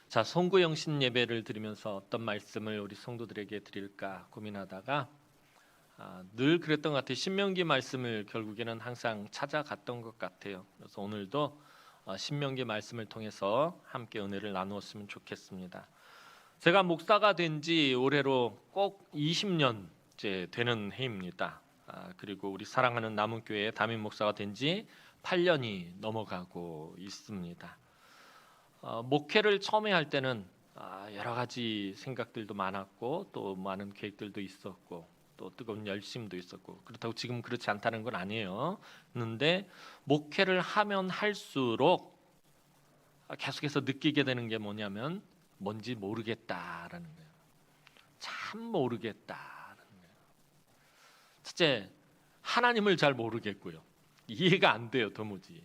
자, 송구영신 예배를 드리면서 어떤 말씀을 우리 성도들에게 드릴까 고민하다가 늘 그랬던 것 같아요. 신명기 말씀을 결국에는 항상 찾아갔던 것 같아요. 그래서 오늘도 신명기 말씀을 통해서 함께 은혜를 나누었으면 좋겠습니다. 제가 목사가 된 지 올해로 꼭 20년째 되는 해입니다. 그리고 우리 사랑하는 남은교회 담임 목사가 된 지 8년이 넘어가고 있습니다. 목회를 처음에 할 때는 여러 가지 생각들도 많았고 또 많은 계획들도 있었고 또 뜨거운 열심도 있었고, 그렇다고 지금 그렇지 않다는 건 아니에요. 그런데 목회를 하면 할수록 계속해서 느끼게 되는 게 뭐냐면 뭔지 모르겠다라는 거예요. 참 모르겠다라는 거예요. 첫째, 하나님을 잘 모르겠고요. 이해가 안 돼요, 도무지.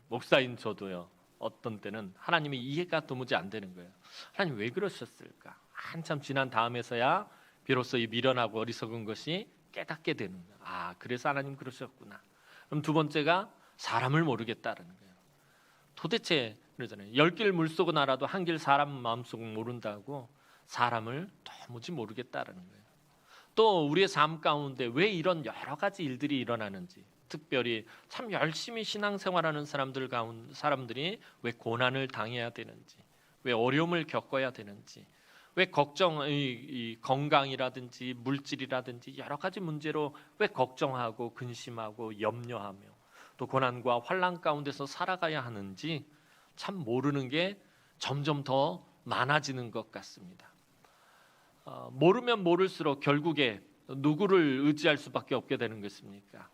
목사인 저도요. 어떤 때는 하나님이 이해가 도무지 안 되는 거예요. 하나님 왜 그러셨을까? 한참 지난 다음에서야 비로소 이 미련하고 어리석은 것이 깨닫게 되는 거예요. 그래서 하나님 그러셨구나. 그럼 두 번째가 사람을 모르겠다는 거예요. 도대체 그러잖아요. 10길 물속은 알아도 한 길 사람 마음속은 모른다고, 사람을 도무지 모르겠다는 거예요. 또 우리의 삶 가운데 왜 이런 여러 가지 일들이 일어나는지, 특별히 참 열심히 신앙생활하는 사람들이 왜 고난을 당해야 되는지, 왜 어려움을 겪어야 되는지, 왜 이 건강이라든지 물질이라든지 여러 가지 문제로 왜 걱정하고 근심하고 염려하며 또 고난과 환난 가운데서 살아가야 하는지 참 모르는 게 점점 더 많아지는 것 같습니다. 모르면 모를수록 결국에 누구를 의지할 수밖에 없게 되는 것입니까?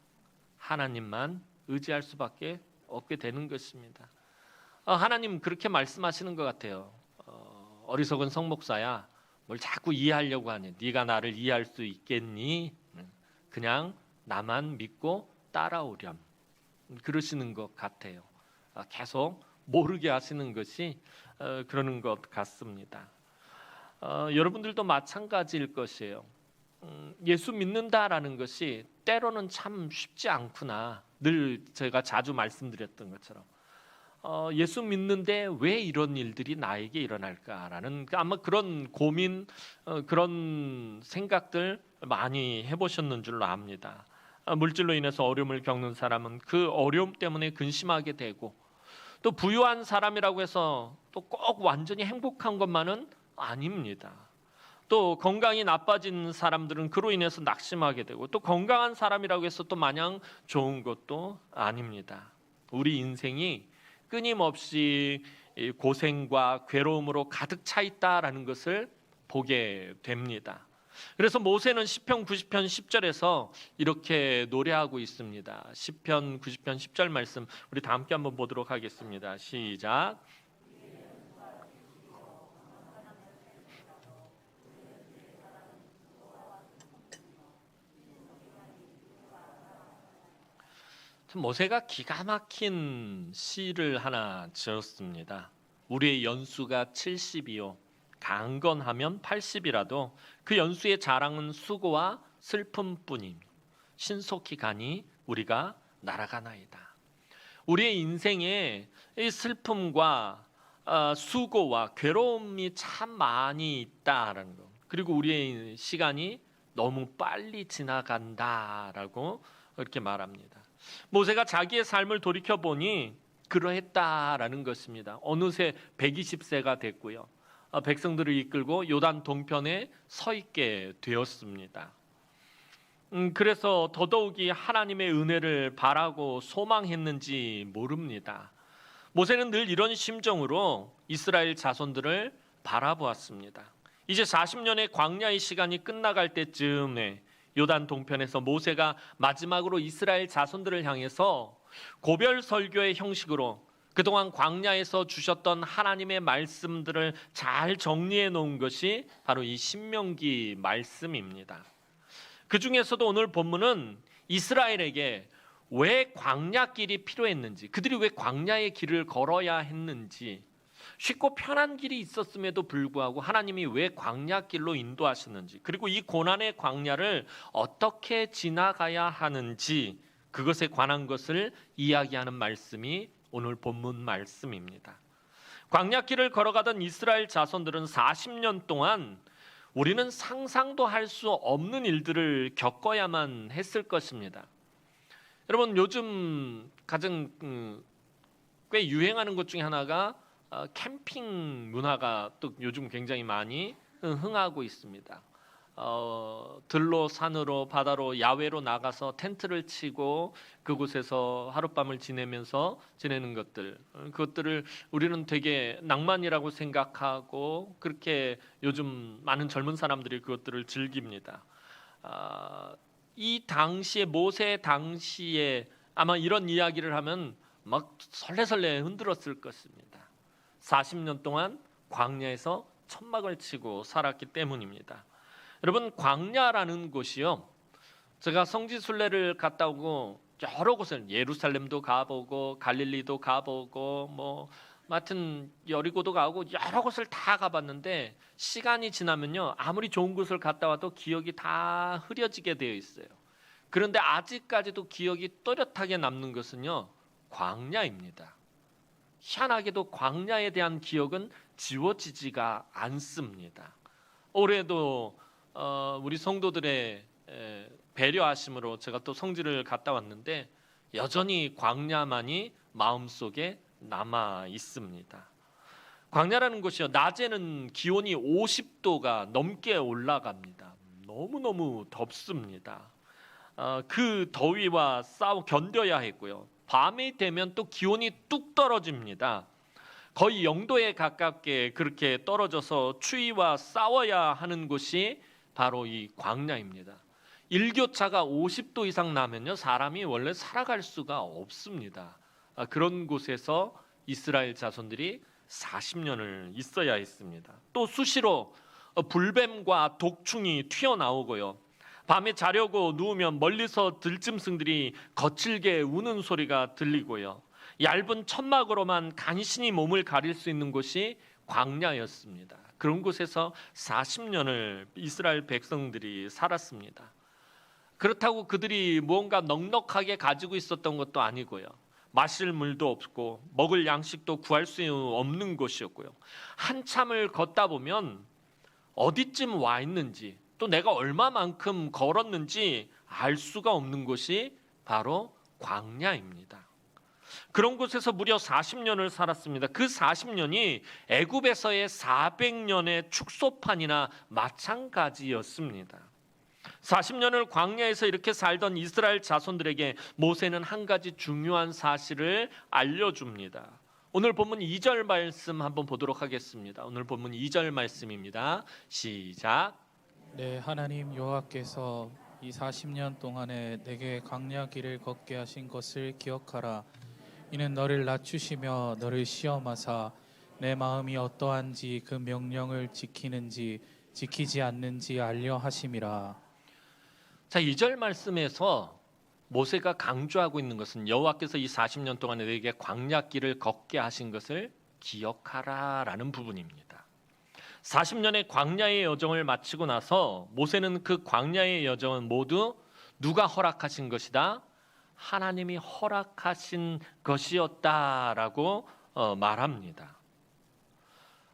하나님만 의지할 수밖에 없게 되는 것입니다. 하나님 그렇게 말씀하시는 것 같아요. 어리석은 성목사야, 뭘 자꾸 이해하려고 하니? 네가 나를 이해할 수 있겠니? 그냥 나만 믿고 따라오렴. 그러시는 것 같아요. 계속 모르게 하시는 것이 그러는 것 같습니다. 여러분들도 마찬가지일 것이에요. 예수 믿는다라는 것이 때로는 참 쉽지 않구나. 늘 제가 자주 말씀드렸던 것처럼 예수 믿는데 왜 이런 일들이 나에게 일어날까라는 아마 그런 고민, 그런 생각들 많이 해보셨는 줄로 압니다. 물질로 인해서 어려움을 겪는 사람은 그 어려움 때문에 근심하게 되고, 또 부유한 사람이라고 해서 또 꼭 완전히 행복한 것만은 아닙니다. 또 건강이 나빠진 사람들은 그로 인해서 낙심하게 되고, 또 건강한 사람이라고 해서 또 마냥 좋은 것도 아닙니다. 우리 인생이 끊임없이 고생과 괴로움으로 가득 차 있다라는 것을 보게 됩니다. 그래서 모세는 시편 90편 10절에서 이렇게 노래하고 있습니다. 시편 90편 10절 말씀 우리 다 함께 한번 보도록 하겠습니다. 시작. 모세가 기가 막힌 시를 하나 지었습니다. 우리의 연수가 70이요 강건하면 80이라도 그 연수의 자랑은 수고와 슬픔뿐이며 신속히 가니 우리가 날아가나이다. 우리의 인생에 이 슬픔과 수고와 괴로움이 참 많이 있다라는 것, 그리고 우리의 시간이 너무 빨리 지나간다라고 그렇게 말합니다. 모세가 자기의 삶을 돌이켜보니 그러했다라는 것입니다. 어느새 120세가 됐고요. 백성들을 이끌고 요단 동편에 서 있게 되었습니다. 그래서 더더욱이 하나님의 은혜를 바라고 소망했는지 모릅니다. 모세는 늘 이런 심정으로 이스라엘 자손들을 바라보았습니다. 이제 40년의 광야의 시간이 끝나갈 때쯤에 요단 동편에서 모세가 마지막으로 이스라엘 자손들을 향해서 고별 설교의 형식으로 그동안 광야에서 주셨던 하나님의 말씀들을 잘 정리해 놓은 것이 바로 이 신명기 말씀입니다. 그 중에서도 오늘 본문은 이스라엘에게 왜 광야길이 필요했는지, 그들이 왜 광야의 길을 걸어야 했는지, 쉽고 편한 길이 있었음에도 불구하고 하나님이 왜 광야길로 인도하셨는지, 그리고 이 고난의 광야를 어떻게 지나가야 하는지, 그것에 관한 것을 이야기하는 말씀이 오늘 본문 말씀입니다. 광야길을 걸어가던 이스라엘 자손들은 40년 동안 우리는 상상도 할 수 없는 일들을 겪어야만 했을 것입니다. 여러분, 요즘 가장 꽤 유행하는 것 중에 하나가 캠핑 문화가 또 요즘 굉장히 많이 흥하고 있습니다. 들로, 산으로, 바다로, 야외로 나가서 텐트를 치고 그곳에서 하룻밤을 지내면서 지내는 그것들을 우리는 되게 낭만이라고 생각하고 그렇게 요즘 많은 젊은 사람들이 그것들을 즐깁니다. 이 당시에, 모세 당시에 아마 이런 이야기를 하면 막 설레설레 흔들었을 것입니다. 40년 동안 광야에서 천막을 치고 살았기 때문입니다. 여러분, 광야라는 곳이요, 제가 성지 순례를 갔다 오고 여러 곳을, 예루살렘도 가보고 갈릴리도 가보고 하여튼 여리고도 가고 여러 곳을 다 가봤는데 시간이 지나면요, 아무리 좋은 곳을 갔다 와도 기억이 다 흐려지게 되어 있어요. 그런데 아직까지도 기억이 또렷하게 남는 것은요, 광야입니다. 희한하게도 광야에 대한 기억은 지워지지가 않습니다. 올해도 우리 성도들의 배려하심으로 제가 또 성지를 갔다 왔는데 여전히 광야만이 마음속에 남아 있습니다. 광야라는 곳이요, 낮에는 기온이 50도가 넘게 올라갑니다. 너무너무 덥습니다. 그 더위와 견뎌야 했고요. 밤이 되면 또 기온이 뚝 떨어집니다. 거의 0도에 가깝게 그렇게 떨어져서 추위와 싸워야 하는 곳이 바로 이 광야입니다. 일교차가 50도 이상 나면요, 사람이 원래 살아갈 수가 없습니다. 그런 곳에서 이스라엘 자손들이 40년을 있어야 했습니다. 또 수시로 불뱀과 독충이 튀어나오고요, 밤에 자려고 누우면 멀리서 들짐승들이 거칠게 우는 소리가 들리고요, 얇은 천막으로만 간신히 몸을 가릴 수 있는 곳이 광야였습니다. 그런 곳에서 40년을 이스라엘 백성들이 살았습니다. 그렇다고 그들이 무언가 넉넉하게 가지고 있었던 것도 아니고요, 마실 물도 없고 먹을 양식도 구할 수 없는 곳이었고요, 한참을 걷다 보면 어디쯤 와 있는지 또 내가 얼마만큼 걸었는지 알 수가 없는 곳이 바로 광야입니다. 그런 곳에서 무려 40년을 살았습니다. 그 40년이 애굽에서의 400년의 축소판이나 마찬가지였습니다. 40년을 광야에서 이렇게 살던 이스라엘 자손들에게 모세는 한 가지 중요한 사실을 알려줍니다. 오늘 본문 2절 말씀 한번 보도록 하겠습니다. 오늘 본문 2절 말씀입니다. 시작. 네, 하나님 여호와께서 이 40년 동안에 내게 광야 길을 걷게 하신 것을 기억하라. 이는 너를 낮추시며 너를 시험하사 내 마음이 어떠한지 그 명령을 지키는지 지키지 않는지 알려 하심이라. 자, 2절 말씀에서 모세가 강조하고 있는 것은 여호와께서 이 40년 동안에 내게 광야 길을 걷게 하신 것을 기억하라라는 부분입니다. 40년의 광야의 여정을 마치고 나서 모세는 그 광야의 여정은 모두 누가 허락하신 것이다? 하나님이 허락하신 것이었다라고 말합니다.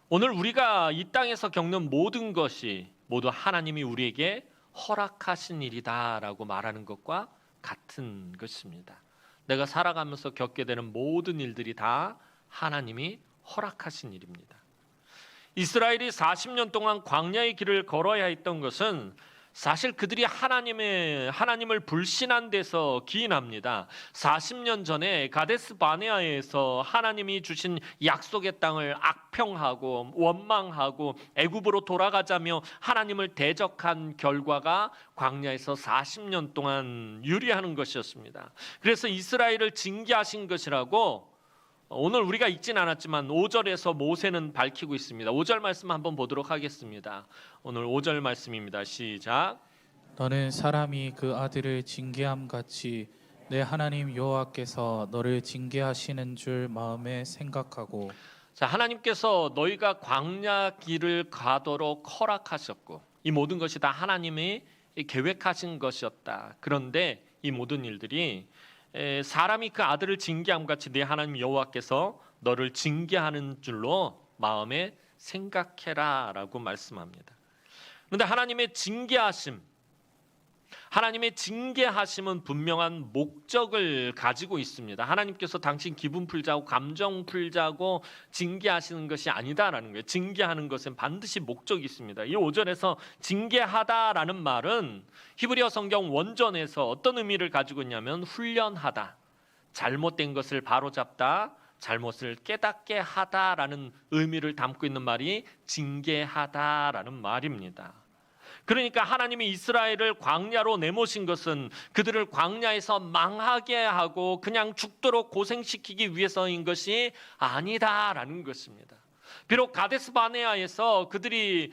오늘 우리가 이 땅에서 겪는 모든 것이 모두 하나님이 우리에게 허락하신 일이다라고 말하는 것과 같은 것입니다. 내가 살아가면서 겪게 되는 모든 일들이 다 하나님이 허락하신 일입니다. 이스라엘이 40년 동안 광야의 길을 걸어야 했던 것은 사실 그들이 하나님을 불신한 데서 기인합니다. 40년 전에 가데스 바네아에서 하나님이 주신 약속의 땅을 악평하고 원망하고 애굽으로 돌아가자며 하나님을 대적한 결과가 광야에서 40년 동안 유리하는 것이었습니다. 그래서 이스라엘을 징계하신 것이라고 오늘 우리가 읽진 않았지만 5절에서 모세는 밝히고 있습니다. 5절 말씀 한번 보도록 하겠습니다. 오늘 5절 말씀입니다. 시작. 너는 사람이 그 아들을 징계함 같이 내 하나님 여호와께서 너를 징계하시는 줄 마음에 생각하고. 자, 하나님께서 너희가 광야 길을 가도록 허락하셨고 이 모든 것이 다 하나님이 계획하신 것이었다. 그런데 이 모든 일들이 사람이 그 아들을 징계함 같이 내 하나님 여호와께서 너를 징계하는 줄로 마음에 생각해라 라고 말씀합니다. 그런데 하나님의 징계하심은 분명한 목적을 가지고 있습니다. 하나님께서 당신 기분 풀자고 감정 풀자고 징계하시는 것이 아니다라는 거예요. 징계하는 것은 반드시 목적이 있습니다. 이 5절에서 징계하다라는 말은 히브리어 성경 원전에서 어떤 의미를 가지고 있냐면 훈련하다, 잘못된 것을 바로잡다, 잘못을 깨닫게 하다라는 의미를 담고 있는 말이 징계하다라는 말입니다. 그러니까 하나님이 이스라엘을 광야로 내모신 것은 그들을 광야에서 망하게 하고 그냥 죽도록 고생시키기 위해서인 것이 아니다라는 것입니다. 비록 가데스 바네아에서 그들이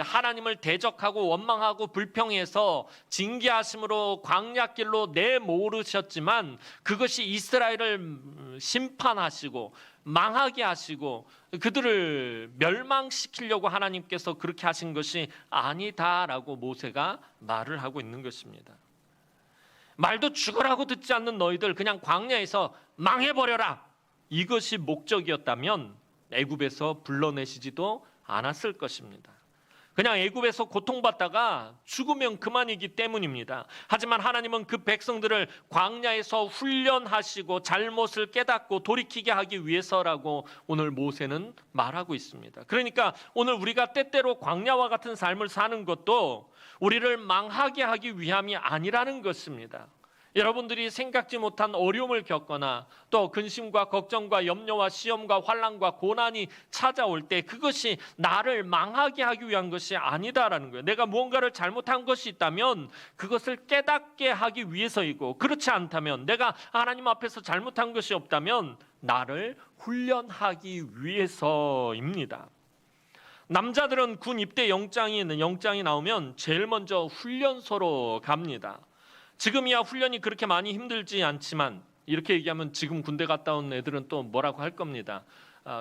하나님을 대적하고 원망하고 불평해서 징계하심으로 광야길로 내모으셨지만 그것이 이스라엘을 심판하시고 망하게 하시고 그들을 멸망시키려고 하나님께서 그렇게 하신 것이 아니다라고 모세가 말을 하고 있는 것입니다. 말도 죽으라고 듣지 않는 너희들 그냥 광야에서 망해버려라, 이것이 목적이었다면 애굽에서 불러내시지도 않았을 것입니다. 그냥 애굽에서 고통받다가 죽으면 그만이기 때문입니다. 하지만 하나님은 그 백성들을 광야에서 훈련하시고 잘못을 깨닫고 돌이키게 하기 위해서라고 오늘 모세는 말하고 있습니다. 그러니까 오늘 우리가 때때로 광야와 같은 삶을 사는 것도 우리를 망하게 하기 위함이 아니라는 것입니다. 여러분들이 생각지 못한 어려움을 겪거나 또 근심과 걱정과 염려와 시험과 환난과 고난이 찾아올 때 그것이 나를 망하게 하기 위한 것이 아니다라는 거예요. 내가 무언가를 잘못한 것이 있다면 그것을 깨닫게 하기 위해서이고, 그렇지 않다면 내가 하나님 앞에서 잘못한 것이 없다면 나를 훈련하기 위해서입니다. 남자들은 군 입대 영장이 나오면 제일 먼저 훈련소로 갑니다. 지금이야 훈련이 그렇게 많이 힘들지 않지만, 이렇게 얘기하면 지금 군대 갔다 온 애들은 또 뭐라고 할 겁니다.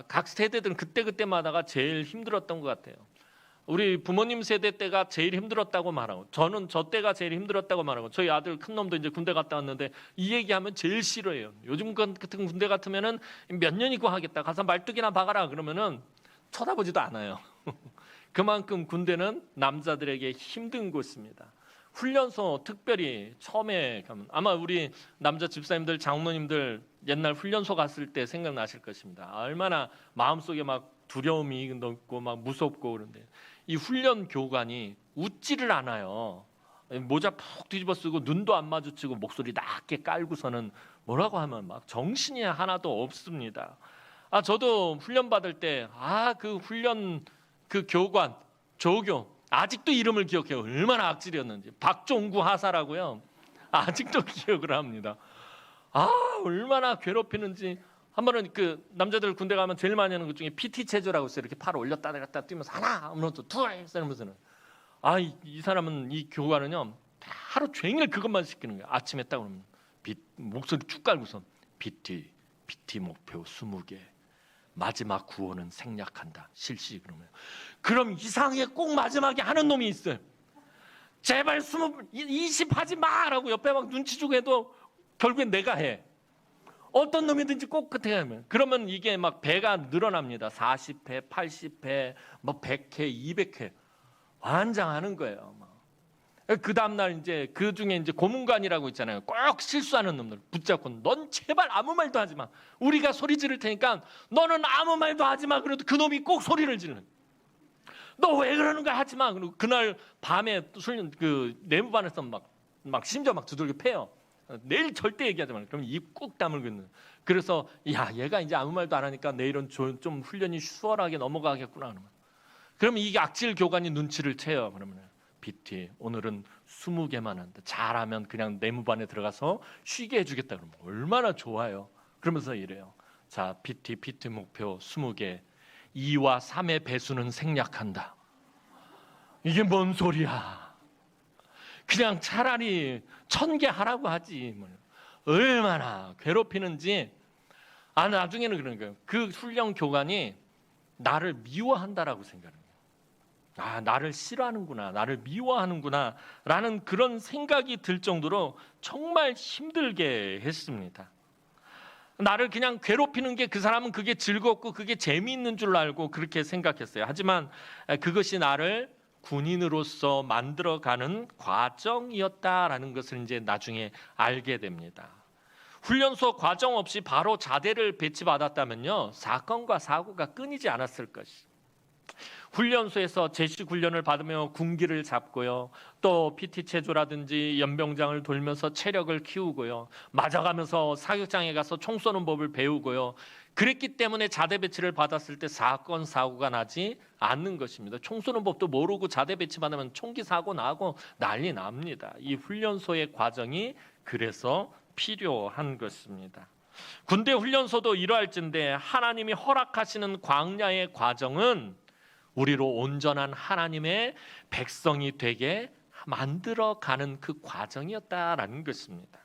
각 세대들은 그때마다가 제일 힘들었던 것 같아요. 우리 부모님 세대 때가 제일 힘들었다고 말하고, 저는 저 때가 제일 힘들었다고 말하고, 저희 아들 큰 놈도 이제 군대 갔다 왔는데 이 얘기하면 제일 싫어해요. 요즘 같은 군대 같으면은 몇 년이고 하겠다, 가서 말뚝이나 박아라 그러면은 쳐다보지도 않아요. 그만큼 군대는 남자들에게 힘든 곳입니다. 훈련소 특별히 처음에 가면 아마 우리 남자 집사님들, 장모님들 옛날 훈련소 갔을 때 생각나실 것입니다. 얼마나 마음속에 막 두려움이 있고 막 무섭고 그런데 이 훈련 교관이 웃지를 않아요. 모자 푹 뒤집어 쓰고 눈도 안 마주치고 목소리 낮게 깔고서는 뭐라고 하면 막 정신이 하나도 없습니다. 저도 훈련 받을 때 그 훈련 그 교관 조교 아직도 이름을 기억해요. 얼마나 악질이었는지. 박종구 하사라고요. 아직도 기억을 합니다. 얼마나 괴롭히는지. 한 번은 그 남자들 군대 가면 제일 많이 하는 것 중에 PT 체조라고 있어요. 이렇게 팔을 올렸다 내렸다 뛰면서 하나, 둘, 이러면서는 이 사람은, 이 교관은요 하루 종일 그것만 시키는 거예요. 아침에 딱 그러면 목소리 쭉 깔고서 PT 목표 20개. 마지막 구호는 생략한다. 실시. 그럼 이상하게 꼭 마지막에 하는 놈이 있어요. 제발 20 하지 마라고 옆에 막 눈치 주고 해도 결국엔 내가 해. 어떤 놈이든지 꼭 끝에 하면. 그러면 이게 막 배가 늘어납니다. 40회, 80회, 뭐 100회, 200회. 환장하는 거예요. 그 다음날 이제 그 중에 이제 고문관이라고 있잖아요. 꼭 실수하는 놈들 붙잡고 넌 제발 아무 말도 하지 마. 우리가 소리 지를 테니까 너는 아무 말도 하지 마. 그래도 그 놈이 꼭 소리를 지르는. 너 왜 그러는 거야 하지 마. 그리고 그날 밤에 그 내무반에서 막 심지어 막 두들겨 패요. 내일 절대 얘기하지 마. 그럼 입 꾹 다물고 있는. 그래서 얘가 이제 아무 말도 안 하니까 내일은 좀 훈련이 수월하게 넘어가겠구나. 그러면 이 악질 교관이 눈치를 채요. 그러면 PT 오늘은 20개만 한다. 잘하면 그냥 내무반에 들어가서 쉬게 해주겠다. 그러면 얼마나 좋아요. 그러면서 이래요. 자, PT 목표 20개. 2와 3의 배수는 생략한다. 이게 뭔 소리야. 그냥 차라리 1000개 하라고 하지. 얼마나 괴롭히는지. 나중에는 그런 거예요. 그 훈련 교관이 나를 미워한다라고 생각해요. 나를 싫어하는구나, 나를 미워하는구나 라는 그런 생각이 들 정도로 정말 힘들게 했습니다. 나를 그냥 괴롭히는 게 그 사람은 그게 즐겁고 그게 재미있는 줄 알고 그렇게 생각했어요. 하지만 그것이 나를 군인으로서 만들어가는 과정이었다라는 것을 이제 나중에 알게 됩니다. 훈련소 과정 없이 바로 자대를 배치받았다면요, 사건과 사고가 끊이지 않았을 것이. 훈련소에서 제식 훈련을 받으며 군기를 잡고요, 또 PT 체조라든지 연병장을 돌면서 체력을 키우고요, 맞아가면서 사격장에 가서 총 쏘는 법을 배우고요. 그랬기 때문에 자대 배치를 받았을 때 사건 사고가 나지 않는 것입니다. 총 쏘는 법도 모르고 자대 배치 받으면 총기 사고 나고 난리 납니다. 이 훈련소의 과정이 그래서 필요한 것입니다. 군대 훈련소도 이러할진데 하나님이 허락하시는 광야의 과정은 우리로 온전한 하나님의 백성이 되게 만들어가는 그 과정이었다라는 것입니다.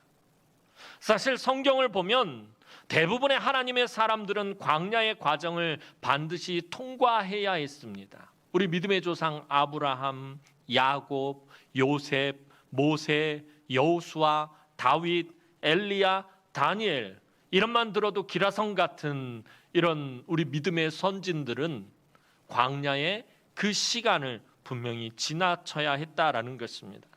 사실 성경을 보면 대부분의 하나님의 사람들은 광야의 과정을 반드시 통과해야 했습니다. 우리 믿음의 조상 아브라함, 야곱, 요셉, 모세, 여호수아, 다윗, 엘리야, 다니엘, 이런만 들어도 기라성 같은 이런 우리 믿음의 선진들은 광야의 그 시간을 분명히 지나쳐야 했다라는 것입니다.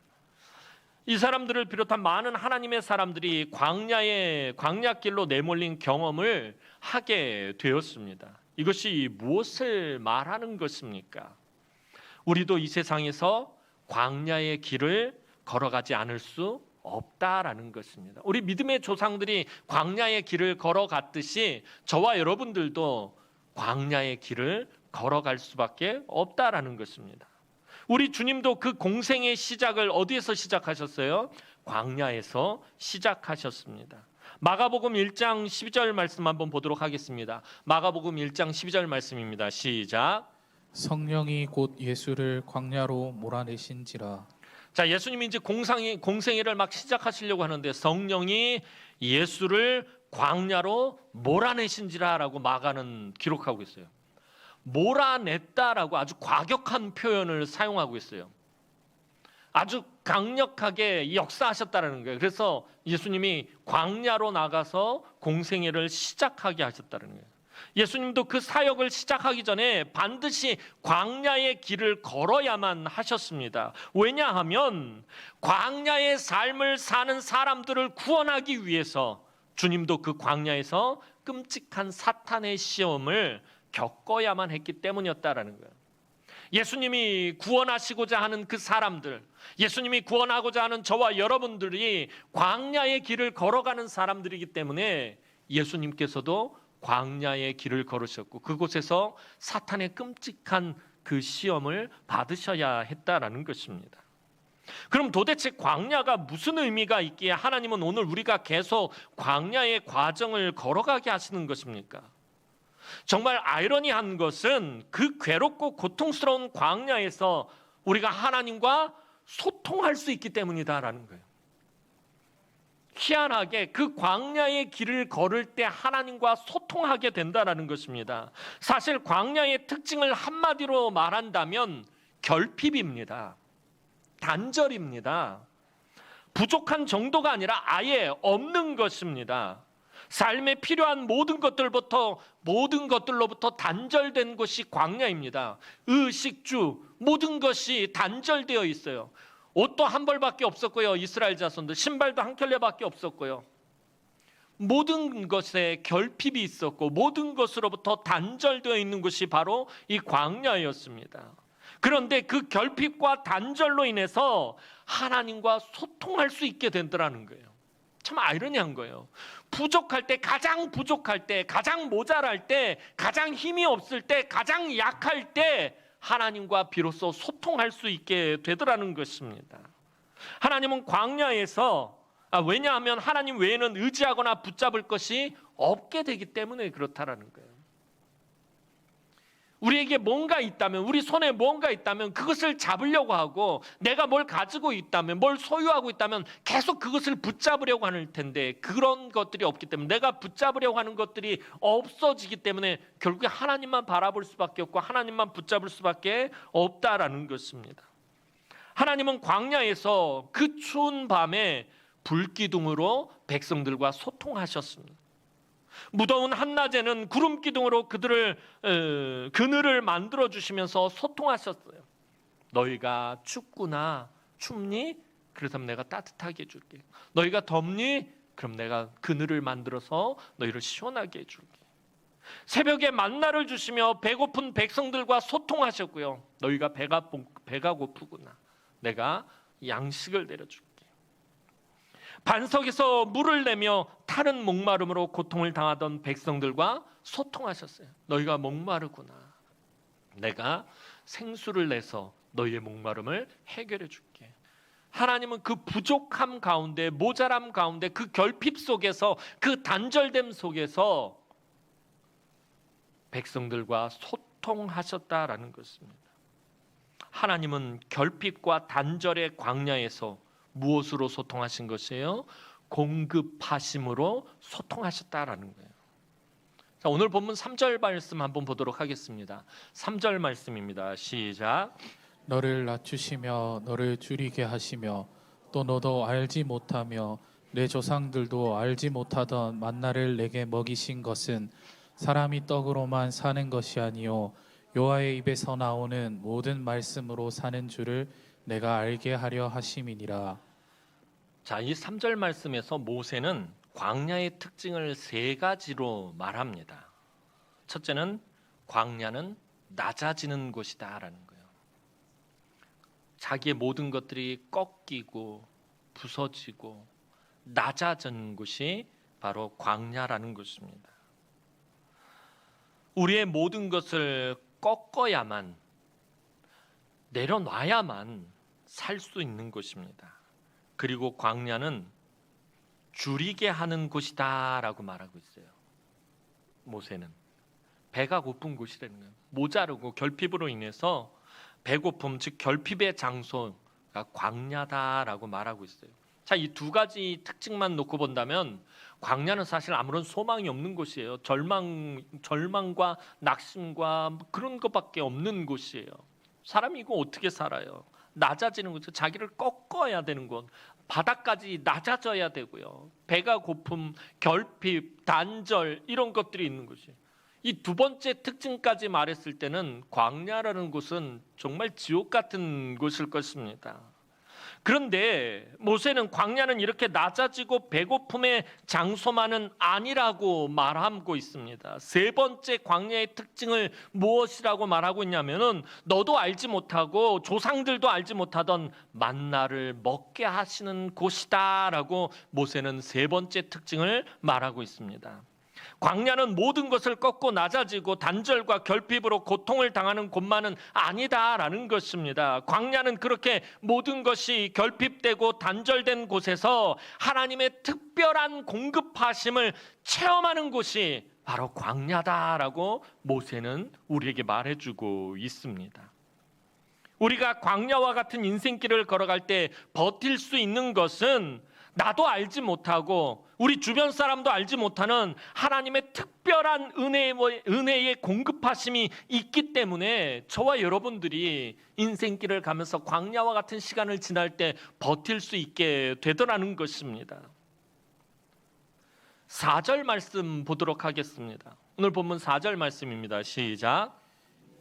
이 사람들을 비롯한 많은 하나님의 사람들이 광야길로 내몰린 경험을 하게 되었습니다. 이것이 무엇을 말하는 것입니까? 우리도 이 세상에서 광야의 길을 걸어가지 않을 수 없다라는 것입니다. 우리 믿음의 조상들이 광야의 길을 걸어갔듯이 저와 여러분들도 광야의 길을 걸어갈 수밖에 없다라는 것입니다. 우리 주님도 그 공생의 시작을 어디에서 시작하셨어요? 광야에서 시작하셨습니다. 마가복음 1장 12절 말씀 한번 보도록 하겠습니다. 마가복음 1장 12절 말씀입니다. 시작. 성령이 곧 예수를 광야로 몰아내신지라. 자, 예수님이 이제 공생애를 막 시작하시려고 하는데 성령이 예수를 광야로 몰아내신지라라고 마가는 기록하고 있어요. 몰아냈다라고 아주 과격한 표현을 사용하고 있어요. 아주 강력하게 역사하셨다는 거예요. 그래서 예수님이 광야로 나가서 공생애를 시작하게 하셨다는 거예요. 예수님도 그 사역을 시작하기 전에 반드시 광야의 길을 걸어야만 하셨습니다. 왜냐하면 광야의 삶을 사는 사람들을 구원하기 위해서 주님도 그 광야에서 끔찍한 사탄의 시험을 겪어야만 했기 때문이었다라는 거예요. 예수님이 구원하시고자 하는 그 사람들, 예수님이 구원하고자 하는 저와 여러분들이 광야의 길을 걸어가는 사람들이기 때문에 예수님께서도 광야의 길을 걸으셨고 그곳에서 사탄의 끔찍한 그 시험을 받으셔야 했다라는 것입니다. 그럼 도대체 광야가 무슨 의미가 있기에 하나님은 오늘 우리가 계속 광야의 과정을 걸어가게 하시는 것입니까? 정말 아이러니한 것은 그 괴롭고 고통스러운 광야에서 우리가 하나님과 소통할 수 있기 때문이다라는 거예요. 희한하게 그 광야의 길을 걸을 때 하나님과 소통하게 된다라는 것입니다. 사실 광야의 특징을 한마디로 말한다면 결핍입니다. 단절입니다. 부족한 정도가 아니라 아예 없는 것입니다. 삶에 필요한 모든 것들로부터 단절된 곳이 광야입니다. 의식주 모든 것이 단절되어 있어요. 옷도 한 벌밖에 없었고요. 이스라엘 자손들 신발도 한 켤레밖에 없었고요. 모든 것에 결핍이 있었고 모든 것으로부터 단절되어 있는 것이 바로 이 광야였습니다. 그런데 그 결핍과 단절로 인해서 하나님과 소통할 수 있게 된다는 거예요. 참 아이러니한 거예요. 부족할 때, 가장 부족할 때, 가장 모자랄 때, 가장 힘이 없을 때, 가장 약할 때 하나님과 비로소 소통할 수 있게 되더라는 것입니다. 하나님은 광야에서 왜냐하면 하나님 외에는 의지하거나 붙잡을 것이 없게 되기 때문에 그렇다라는 거예요. 우리에게 뭔가 있다면, 우리 손에 뭔가 있다면 그것을 잡으려고 하고 내가 뭘 가지고 있다면, 뭘 소유하고 있다면 계속 그것을 붙잡으려고 하는 텐데 그런 것들이 없기 때문에 내가 붙잡으려고 하는 것들이 없어지기 때문에 결국에 하나님만 바라볼 수밖에 없고 하나님만 붙잡을 수밖에 없다라는 것입니다. 하나님은 광야에서 그 추운 밤에 불기둥으로 백성들과 소통하셨습니다. 무더운 한낮에는 구름 기둥으로 그늘을 만들어 주시면서 소통하셨어요. 너희가 춥구나. 춥니? 그래서 내가 따뜻하게 해줄게. 너희가 덥니? 그럼 내가 그늘을 만들어서 너희를 시원하게 해줄게. 새벽에 만나를 주시며 배고픈 백성들과 소통하셨고요. 너희가 배가 고프구나. 내가 양식을 내려줄게. 반석에서 물을 내며 타는 목마름으로 고통을 당하던 백성들과 소통하셨어요. 너희가 목마르구나. 내가 생수를 내서 너희의 목마름을 해결해 줄게. 하나님은 그 부족함 가운데, 모자람 가운데, 그 결핍 속에서, 그 단절됨 속에서 백성들과 소통하셨다라는 것입니다. 하나님은 결핍과 단절의 광야에서 무엇으로 소통하신 것이에요? 공급하심으로 소통하셨다라는 거예요. 자, 오늘 본문 3절 말씀 한번 보도록 하겠습니다. 3절 말씀입니다. 시작. 너를 낮추시며 너를 줄이게 하시며 또 너도 알지 못하며 내 조상들도 알지 못하던 만나를 내게 먹이신 것은 사람이 떡으로만 사는 것이 아니요 여호와의 입에서 나오는 모든 말씀으로 사는 줄을 내가 알게 하려 하심이니라. 자, 이 3절 말씀에서 모세는 광야의 특징을 세 가지로 말합니다. 첫째는 광야는 낮아지는 곳이다라는 거예요. 자기의 모든 것들이 꺾이고 부서지고 낮아진 곳이 바로 광야라는 것입니다. 우리의 모든 것을 꺾어야만, 내려놔야만 살 수 있는 곳입니다. 그리고 광야는 줄이게 하는 곳이다라고 말하고 있어요. 모세는 배가 고픈 곳이라는 거예요. 모자르고 결핍으로 인해서 배고픔, 즉 결핍의 장소가 광야다라고 말하고 있어요. 자, 이 두 가지 특징만 놓고 본다면 광야는 사실 아무런 소망이 없는 곳이에요. 절망과 낙심과 그런 것밖에 없는 곳이에요. 사람이 이거 어떻게 살아요? 낮아지는 곳, 자기를 꺾어야 되는 곳, 바닥까지 낮아져야 되고요. 배가 고픔, 결핍, 단절 이런 것들이 있는 곳이에요. 이 두 번째 특징까지 말했을 때는 광야라는 곳은 정말 지옥 같은 곳일 것입니다. 그런데 모세는 광야는 이렇게 낮아지고 배고픔의 장소만은 아니라고 말하고 있습니다. 세 번째 광야의 특징을 무엇이라고 말하고 있냐면은 너도 알지 못하고 조상들도 알지 못하던 만나를 먹게 하시는 곳이다라고 모세는 세 번째 특징을 말하고 있습니다. 광야는 모든 것을 꺾고 낮아지고 단절과 결핍으로 고통을 당하는 곳만은 아니다라는 것입니다. 광야는 그렇게 모든 것이 결핍되고 단절된 곳에서 하나님의 특별한 공급하심을 체험하는 곳이 바로 광야다라고 모세는 우리에게 말해주고 있습니다. 우리가 광야와 같은 인생길을 걸어갈 때 버틸 수 있는 것은 나도 알지 못하고 우리 주변 사람도 알지 못하는 하나님의 특별한 은혜의 공급하심이 있기 때문에 저와 여러분들이 인생길을 가면서 광야와 같은 시간을 지날 때 버틸 수 있게 되더라는 것입니다. 4절 말씀 보도록 하겠습니다. 오늘 본문 4절 말씀입니다. 시작.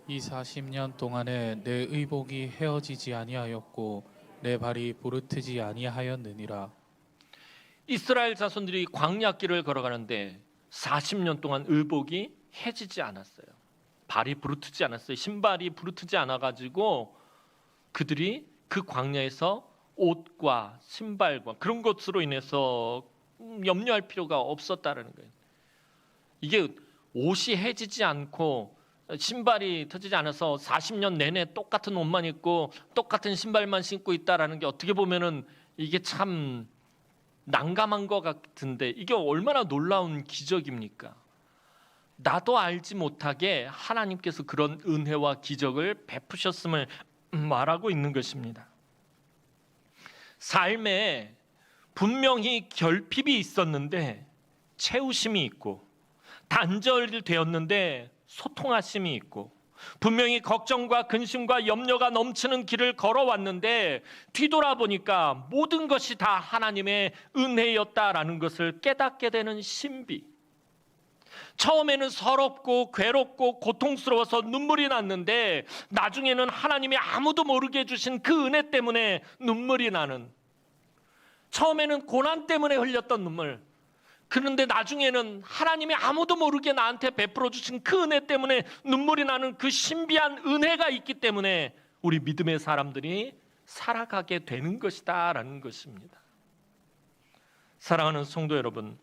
이 40년 동안에 내 의복이 헤어지지 아니하였고 내 발이 부르트지 아니하였느니라. 이스라엘 자손들이 광야길을 걸어가는데 40년 동안 의복이 해지지 않았어요. 발이 부르트지 않았어요. 신발이 부르트지 않아가지고 그들이 그 광야에서 옷과 신발과 그런 것으로 인해서 염려할 필요가 없었다는 거예요. 이게 옷이 해지지 않고 신발이 터지지 않아서 40년 내내 똑같은 옷만 입고 똑같은 신발만 신고 있다라는 게 어떻게 보면은 이게 참 난감한 것 같은데 이게 얼마나 놀라운 기적입니까? 나도 알지 못하게 하나님께서 그런 은혜와 기적을 베푸셨음을 말하고 있는 것입니다. 삶에 분명히 결핍이 있었는데 채우심이 있고 단절이 되었는데 소통하심이 있고 분명히 걱정과 근심과 염려가 넘치는 길을 걸어왔는데 뒤돌아보니까 모든 것이 다 하나님의 은혜였다라는 것을 깨닫게 되는 신비. 처음에는 서럽고 괴롭고 고통스러워서 눈물이 났는데 나중에는 하나님이 아무도 모르게 해주신 그 은혜 때문에 눈물이 나는, 처음에는 고난 때문에 흘렸던 눈물, 그런데 나중에는 하나님이 아무도 모르게 나한테 베풀어 주신 그 은혜 때문에 눈물이 나는 그 신비한 은혜가 있기 때문에 우리 믿음의 사람들이 살아가게 되는 것이다라는 것입니다. 사랑하는 성도 여러분,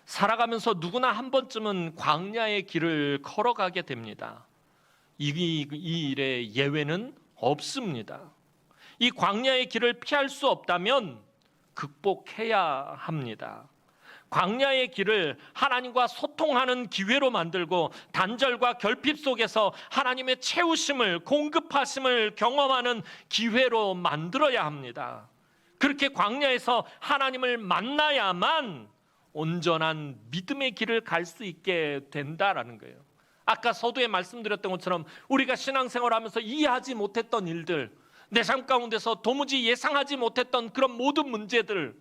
살아가면서 누구나 한 번쯤은 광야의 길을 걸어가게 됩니다. 이 일에 예외는 없습니다. 이 광야의 길을 피할 수 없다면 극복해야 합니다. 광야의 길을 하나님과 소통하는 기회로 만들고 단절과 결핍 속에서 하나님의 채우심을, 공급하심을 경험하는 기회로 만들어야 합니다. 그렇게 광야에서 하나님을 만나야만 온전한 믿음의 길을 갈 수 있게 된다라는 거예요. 아까 서두에 말씀드렸던 것처럼 우리가 신앙생활하면서 이해하지 못했던 일들, 내 삶 가운데서 도무지 예상하지 못했던 그런 모든 문제들,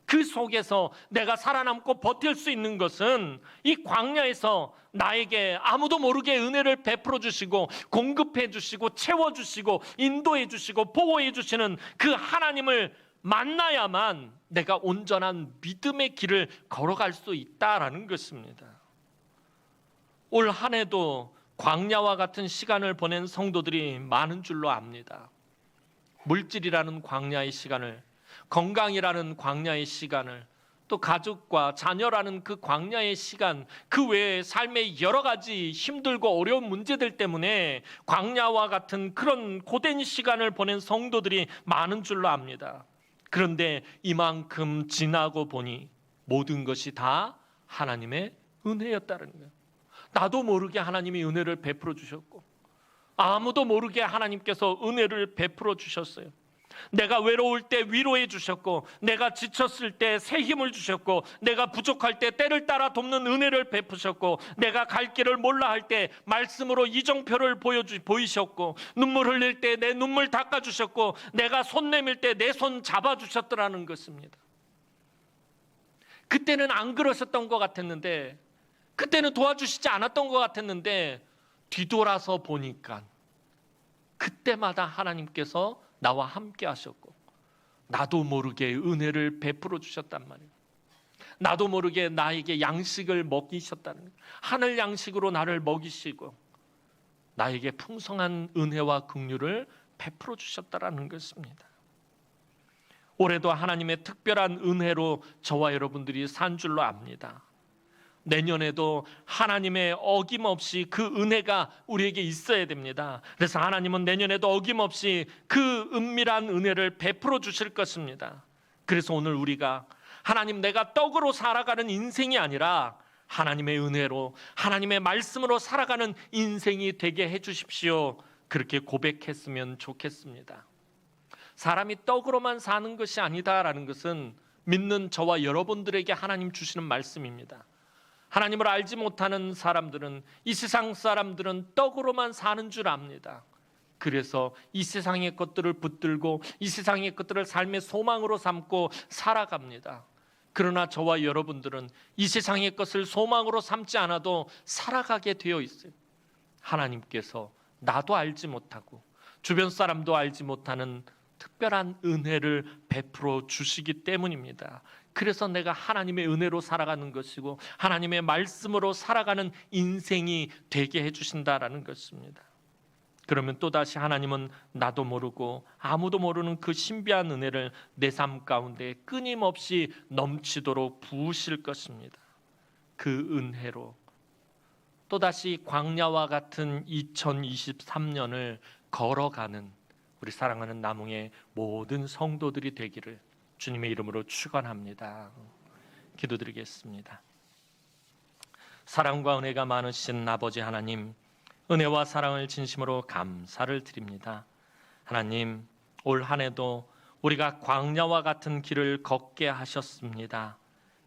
그 속에서 내가 살아남고 버틸 수 있는 것은 이 광야에서 나에게 아무도 모르게 은혜를 베풀어 주시고 공급해 주시고 채워 주시고 인도해 주시고 보호해 주시는 그 하나님을 만나야만 내가 온전한 믿음의 길을 걸어갈 수 있다라는 것입니다. 올 한 해도 광야와 같은 시간을 보낸 성도들이 많은 줄로 압니다. 물질이라는 광야의 시간을, 건강이라는 광야의 시간을, 또 가족과 자녀라는 그 광야의 시간, 그 외에 삶의 여러 가지 힘들고 어려운 문제들 때문에 광야와 같은 그런 고된 시간을 보낸 성도들이 많은 줄로 압니다. 그런데 이만큼 지나고 보니 모든 것이 다 하나님의 은혜였다는 거예요. 나도 모르게 하나님이 은혜를 베풀어 주셨고 아무도 모르게 하나님께서 은혜를 베풀어 주셨어요. 내가 외로울 때 위로해 주셨고, 내가 지쳤을 때 새 힘을 주셨고, 내가 부족할 때 때를 따라 돕는 은혜를 베푸셨고, 내가 갈 길을 몰라 할 때 말씀으로 이정표를 보이셨고, 눈물 흘릴 때 내 눈물 닦아주셨고, 내가 손 내밀 때 내 손 잡아주셨더라는 것입니다. 그때는 안 그러셨던 것 같았는데, 그때는 도와주시지 않았던 것 같았는데 뒤돌아서 보니까 그때마다 하나님께서 나와 함께 하셨고 나도 모르게 은혜를 베풀어 주셨단 말이에요. 나도 모르게 나에게 양식을 먹이셨다는 거예요. 하늘 양식으로 나를 먹이시고 나에게 풍성한 은혜와 긍휼을 베풀어 주셨다라는 것입니다. 올해도 하나님의 특별한 은혜로 저와 여러분들이 산 줄로 압니다. 내년에도 하나님의 어김없이 그 은혜가 우리에게 있어야 됩니다. 그래서 하나님은 내년에도 어김없이 그 은밀한 은혜를 베풀어 주실 것입니다. 그래서 오늘 우리가 하나님, 내가 떡으로 살아가는 인생이 아니라 하나님의 은혜로, 하나님의 말씀으로 살아가는 인생이 되게 해 주십시오. 그렇게 고백했으면 좋겠습니다. 사람이 떡으로만 사는 것이 아니다라는 것은 믿는 저와 여러분들에게 하나님 주시는 말씀입니다. 하나님을 알지 못하는 사람들은, 이 세상 사람들은 떡으로만 사는 줄 압니다. 그래서 이 세상의 것들을 붙들고 이 세상의 것들을 삶의 소망으로 삼고 살아갑니다. 그러나 저와 여러분들은 이 세상의 것을 소망으로 삼지 않아도 살아가게 되어 있어요. 하나님께서 나도 알지 못하고 주변 사람도 알지 못하는 특별한 은혜를 베풀어 주시기 때문입니다. 그래서 내가 하나님의 은혜로 살아가는 것이고 하나님의 말씀으로 살아가는 인생이 되게 해주신다라는 것입니다. 그러면 또다시 하나님은 나도 모르고 아무도 모르는 그 신비한 은혜를 내 삶 가운데 끊임없이 넘치도록 부으실 것입니다. 그 은혜로 또다시 광야와 같은 2023년을 걸어가는 우리 사랑하는 남흥의 모든 성도들이 되기를 주님의 이름으로 축원합니다. 기도드리겠습니다. 사랑과 은혜가 많으신 아버지 하나님, 은혜와 사랑을 진심으로 감사를 드립니다. 하나님, 올 한 해도 우리가 광야와 같은 길을 걷게 하셨습니다.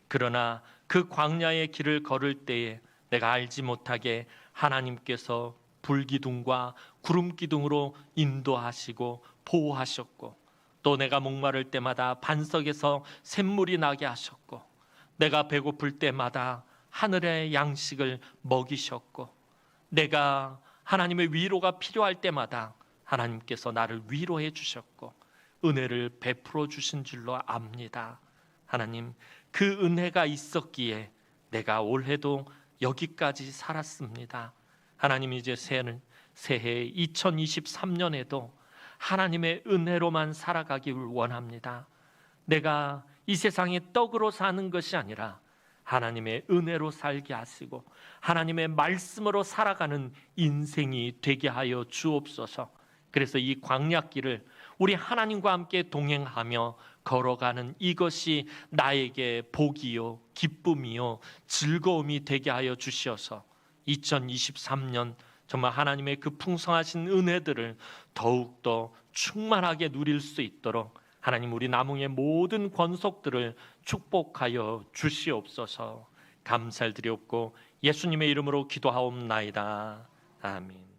그러나 그 광야의 길을 걸을 때에 내가 알지 못하게 하나님께서 불기둥과 구름기둥으로 인도하시고 보호하셨고, 또 내가 목마를 때마다 반석에서 샘물이 나게 하셨고, 내가 배고플 때마다 하늘의 양식을 먹이셨고, 내가 하나님의 위로가 필요할 때마다 하나님께서 나를 위로해 주셨고 은혜를 베풀어 주신 줄로 압니다. 하나님, 그 은혜가 있었기에 내가 올해도 여기까지 살았습니다. 하나님, 이제 새해 2023년에도 하나님의 은혜로만 살아가기를 원합니다. 내가 이 세상의 떡으로 사는 것이 아니라 하나님의 은혜로 살게 하시고 하나님의 말씀으로 살아가는 인생이 되게 하여 주옵소서. 그래서 이 광야길을 우리 하나님과 함께 동행하며 걸어가는 이것이 나에게 복이요, 기쁨이요, 즐거움이 되게 하여 주시어서 2023년 정말 하나님의 그 풍성하신 은혜들을 더욱더 충만하게 누릴 수 있도록 하나님, 우리 남ung의 모든 권속들을 축복하여 주시옵소서. 감사를 드리옵고 예수님의 이름으로 기도하옵나이다. 아멘.